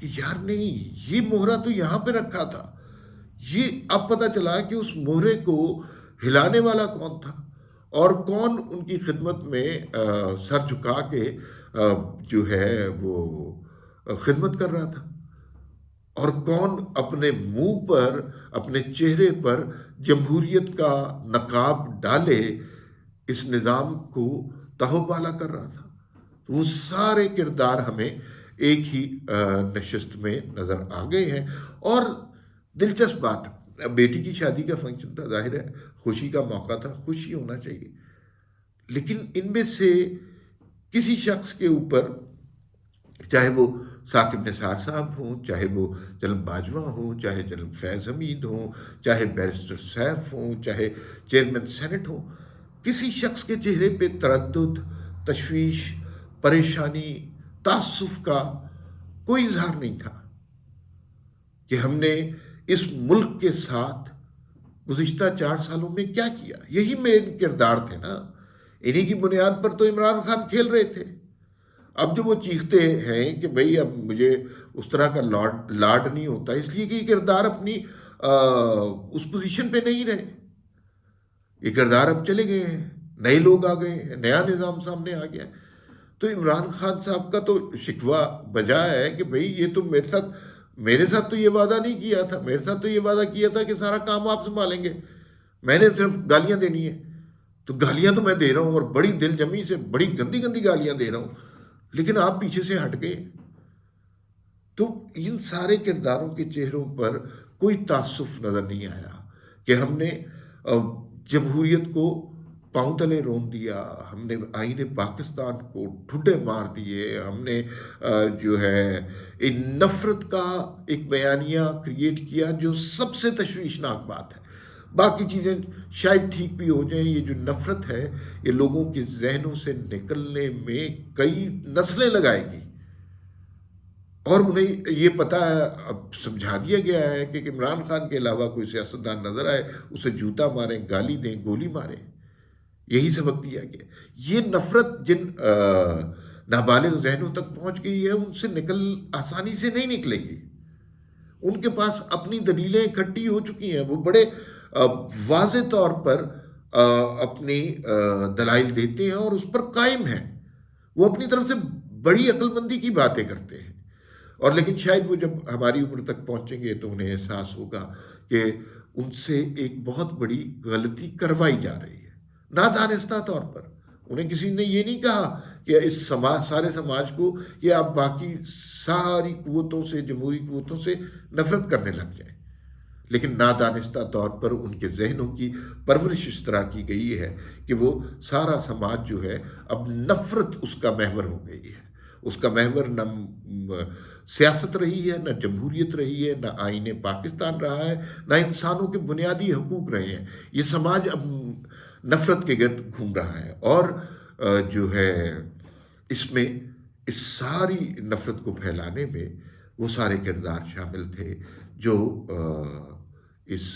کہ یار نہیں، یہ مہرہ تو یہاں پہ رکھا تھا، یہ اب پتہ چلا کہ اس مہرے کو ہلانے والا کون تھا، اور کون ان کی خدمت میں سر جھکا کے جو ہے وہ خدمت کر رہا تھا، اور کون اپنے منہ پر، اپنے چہرے پر جمہوریت کا نقاب ڈالے اس نظام کو تہو بالا کر رہا تھا۔ وہ سارے کردار ہمیں ایک ہی نشست میں نظر آ گئے ہیں۔ اور دلچسپ بات، بیٹی کی شادی کا فنکشن تھا، ظاہر ہے خوشی کا موقع تھا، خوشی ہونا چاہیے، لیکن ان میں سے کسی شخص کے اوپر، چاہے وہ ثاقب نثار صاحب ہوں، چاہے وہ جناب باجوہ ہوں، چاہے جناب فیض حمید ہوں، چاہے بیرسٹر سیف ہوں، چاہے چیئرمین سینٹ ہوں، کسی شخص کے چہرے پہ تردد، تشویش، پریشانی، تعصب کا کوئی اظہار نہیں تھا کہ ہم نے اس ملک کے ساتھ گزشتہ 4 سالوں میں کیا کیا۔ یہی مین کردار تھے نا، انہی کی بنیاد پر تو عمران خان کھیل رہے تھے۔ اب جو وہ چیختے ہیں کہ بھئی اب مجھے اس طرح کا لاڈ نہیں ہوتا، اس لیے کہ یہ کردار اپنی اس پوزیشن پہ نہیں رہے، یہ کردار اب چلے گئے ہیں، نئے لوگ آ گئے ہیں، نیا نظام سامنے آ گیا ہے۔ تو عمران خان صاحب کا تو شکوہ بجا ہے کہ بھئی یہ تو میرے ساتھ تو یہ وعدہ نہیں کیا تھا، میرے ساتھ تو یہ وعدہ کیا تھا کہ سارا کام آپ سنبھالیں گے، میں نے صرف گالیاں دینی ہے۔ تو گالیاں تو میں دے رہا ہوں، اور بڑی دل جمی سے بڑی گندی گندی گالیاں دے رہا ہوں، لیکن آپ پیچھے سے ہٹ گئے۔ تو ان سارے کرداروں کے چہروں پر کوئی تعصب نظر نہیں آیا کہ ہم نے جمہوریت کو پاؤں تلے رون دیا، ہم نے آئین پاکستان کو ٹھڈے مار دیے، ہم نے جو ہے ایک نفرت کا ایک بیانیہ کریٹ کیا جو سب سے تشویشناک بات ہے۔ باقی چیزیں شاید ٹھیک بھی ہو جائیں، یہ جو نفرت ہے یہ لوگوں کے ذہنوں سے نکلنے میں کئی نسلیں لگائے گی، اور انہیں یہ پتہ ہے، اب سمجھا دیا گیا ہے کہ عمران خان کے علاوہ کوئی سیاستدان نظر آئے اسے جوتا ماریں، گالی دیں، گولی ماریں، یہی سبق دیا گیا۔ یہ نفرت جن نابالغ ذہنوں تک پہنچ گئی ہے، ان سے آسانی سے نہیں نکلے گی۔ ان کے پاس اپنی دلیلیں اکٹھی ہو چکی ہیں، وہ بڑے واضح طور پر اپنی دلائل دیتے ہیں اور اس پر قائم ہیں، وہ اپنی طرف سے بڑی عقل مندی کی باتیں کرتے ہیں، اور لیکن شاید وہ جب ہماری عمر تک پہنچیں گے تو انہیں احساس ہوگا کہ ان سے ایک بہت بڑی غلطی کروائی جا رہی ہے، نادانستہ طور پر۔ انہیں کسی نے یہ نہیں کہا کہ اس سارے سماج کو کہ آپ باقی ساری قوتوں سے، جمہوری قوتوں سے نفرت کرنے لگ جائیں، لیکن نادانستہ طور پر ان کے ذہنوں کی پرورش اس طرح کی گئی ہے کہ وہ سارا سماج جو ہے اب نفرت اس کا محور ہو گئی ہے۔ اس کا محور نہ سیاست رہی ہے، نہ جمہوریت رہی ہے، نہ آئین پاکستان رہا ہے، نہ انسانوں کے بنیادی حقوق رہے ہیں۔ یہ سماج اب نفرت کے گرد گھوم رہا ہے، اور جو ہے اس میں اس ساری نفرت کو پھیلانے میں وہ سارے کردار شامل تھے جو اس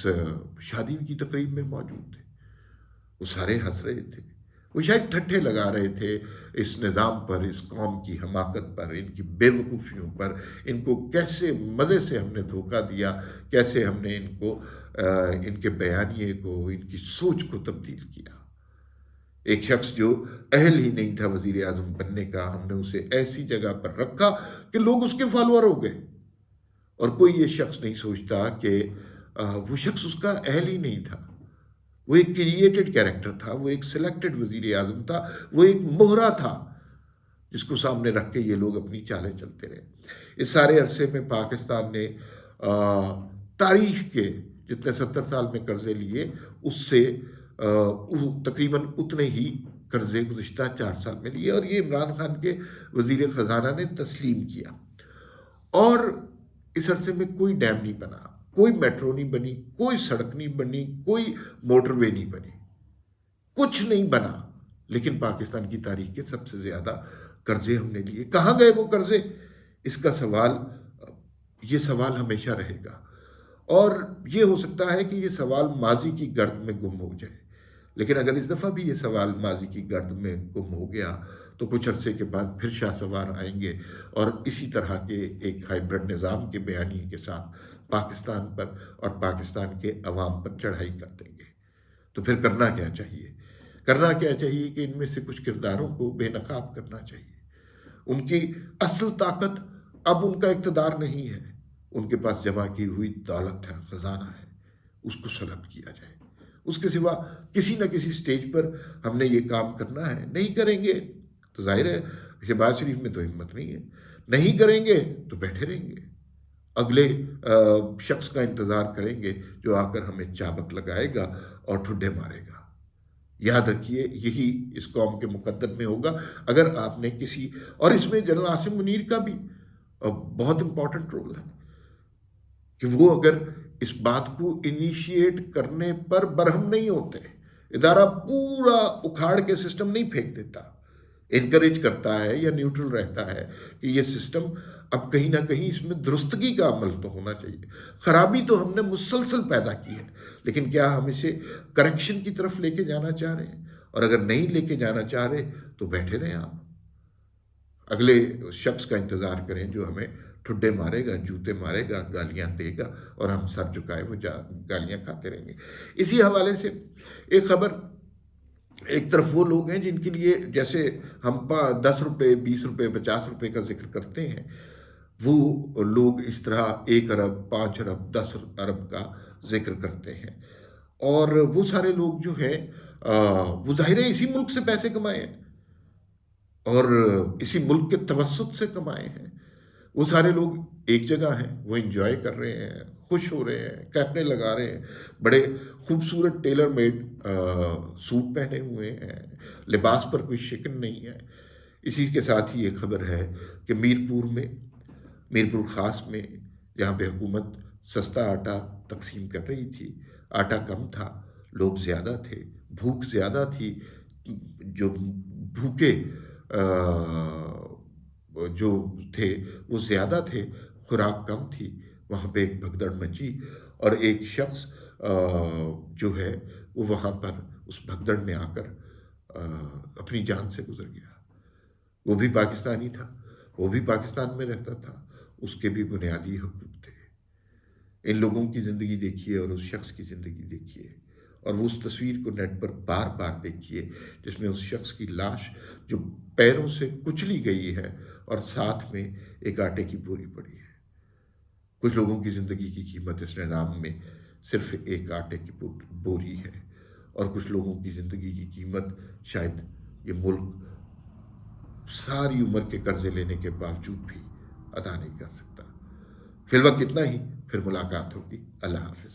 شادی کی تقریب میں موجود تھے۔ وہ سارے ہنس رہے تھے، وہ شاید ٹھٹھے لگا رہے تھے اس نظام پر، اس قوم کی حماقت پر، ان کی بے وقوفیوں پر، ان کو کیسے مزے سے ہم نے دھوکہ دیا، کیسے ہم نے ان کو ان کے بیانیے کو، ان کی سوچ کو تبدیل کیا۔ ایک شخص جو اہل ہی نہیں تھا وزیر اعظم بننے کا، ہم نے اسے ایسی جگہ پر رکھا کہ لوگ اس کے فالوور ہو گئے، اور کوئی یہ شخص نہیں سوچتا کہ وہ شخص اس کا اہل ہی نہیں تھا، وہ ایک کریٹڈ کیریکٹر تھا، وہ ایک سلیکٹڈ وزیر اعظم تھا، وہ ایک مہرہ تھا جس کو سامنے رکھ کے یہ لوگ اپنی چالیں چلتے رہے۔ اس سارے عرصے میں پاکستان نے تاریخ کے جتنے 70 سال میں قرضے لیے، اس سے تقریباً اتنے ہی قرضے گزشتہ 4 سال میں لیے، اور یہ عمران خان کے وزیر خزانہ نے تسلیم کیا۔ اور اس عرصے میں کوئی ڈیم نہیں بنا، کوئی میٹرو نہیں بنی، کوئی سڑک نہیں بنی، کوئی موٹر وے نہیں بنی، کچھ نہیں بنا، لیکن پاکستان کی تاریخ کے سب سے زیادہ قرضے ہم نے لیے۔ کہاں گئے وہ قرضے؟ اس کا یہ سوال ہمیشہ رہے گا، اور یہ ہو سکتا ہے کہ یہ سوال ماضی کی گرد میں گم ہو جائے، لیکن اگر اس دفعہ بھی یہ سوال ماضی کی گرد میں گم ہو گیا تو کچھ عرصے کے بعد پھر شاہ سوار آئیں گے اور اسی طرح کے ایک ہائیبرڈ نظام کے بیانیے کے ساتھ پاکستان پر اور پاکستان کے عوام پر چڑھائی کر دیں گے۔ تو پھر کرنا کیا چاہیے؟ کرنا کیا چاہیے کہ ان میں سے کچھ کرداروں کو بے نقاب کرنا چاہیے۔ ان کی اصل طاقت اب ان کا اقتدار نہیں ہے، ان کے پاس جمع کی ہوئی دولت ہے، خزانہ ہے، اس کو سلب کیا جائے۔ اس کے سوا کسی نہ کسی سٹیج پر ہم نے یہ کام کرنا ہے، نہیں کریں گے تو ظاہر ہے شہباز شریف میں تو ہمت نہیں ہے، نہیں کریں گے تو بیٹھے رہیں گے، اگلے شخص کا انتظار کریں گے جو آ کر ہمیں چابک لگائے گا اور ٹھڈے مارے گا۔ یاد رکھیے یہی اس قوم کے مقدر میں ہوگا اگر آپ نے کسی، اور اس میں جنرل عاصم منیر کا بھی بہت امپورٹنٹ رول ہے کہ وہ اگر اس بات کو انیشیٹ کرنے پر برہم نہیں ہوتے، ادارہ پورا اکھاڑ کے سسٹم نہیں پھینک دیتا، انکریج کرتا ہے یا نیوٹرل رہتا ہے کہ یہ سسٹم اب کہیں نہ کہیں اس میں درستگی کا عمل تو ہونا چاہیے۔ خرابی تو ہم نے مسلسل پیدا کی ہے، لیکن کیا ہم اسے کریکشن کی طرف لے کے جانا چاہ رہے ہیں؟ اور اگر نہیں لے کے جانا چاہ رہے تو بیٹھے رہیں آپ، اگلے شخص کا انتظار کریں جو ہمیں ٹھڈے مارے گا، جوتے مارے گا، گالیاں دے گا اور ہم سر جھکائے وہ گالیاں کھاتے رہیں گے۔ اسی حوالے سے ایک خبر، ایک طرف وہ لوگ ہیں جن کے لیے جیسے ہم 10 روپے 20 روپے 50 روپے کا ذکر کرتے ہیں، وہ لوگ اس طرح 1 ارب 5 ارب 10 ارب کا ذکر کرتے ہیں، اور وہ سارے لوگ جو ہیں وہ ظاہر ہے اسی ملک سے پیسے کمائے ہیں اور اسی ملک کے توسط سے کمائے ہیں۔ وہ سارے لوگ ایک جگہ ہیں، وہ انجوائے کر رہے ہیں، خوش ہو رہے ہیں، کیپیں لگا رہے ہیں، بڑے خوبصورت ٹیلر میڈ سوٹ پہنے ہوئے ہیں، لباس پر کوئی شکن نہیں ہے۔ اسی کے ساتھ ہی ایک خبر ہے کہ میرپور خاص میں جہاں پہ حکومت سستا آٹا تقسیم کر رہی تھی، آٹا کم تھا، لوگ زیادہ تھے، بھوک زیادہ تھی، جو بھوکے جو تھے وہ زیادہ تھے، خوراک کم تھی، وہاں پہ ایک بھگدڑ مچی اور ایک شخص جو ہے وہ وہاں پر اس بھگدڑ میں آ کر اپنی جان سے گزر گیا۔ وہ بھی پاکستانی تھا، وہ بھی پاکستان میں رہتا تھا، اس کے بھی بنیادی حقوق تھے۔ ان لوگوں کی زندگی دیکھیے اور اس شخص کی زندگی دیکھیے، اور وہ اس تصویر کو نیٹ پر بار بار دیکھیے جس میں اس شخص کی لاش جو پیروں سے کچلی گئی ہے اور ساتھ میں ایک آٹے کی بوری پڑی ہے۔ کچھ لوگوں کی زندگی کی قیمت اس نظام میں صرف ایک آٹے کی بوری ہے، اور کچھ لوگوں کی زندگی کی قیمت شاید یہ ملک ساری عمر کے قرضے لینے کے باوجود بھی ادا نہیں کر سکتا۔ فی الوقت اتنا ہی، پھر ملاقات ہوگی۔ اللہ حافظ۔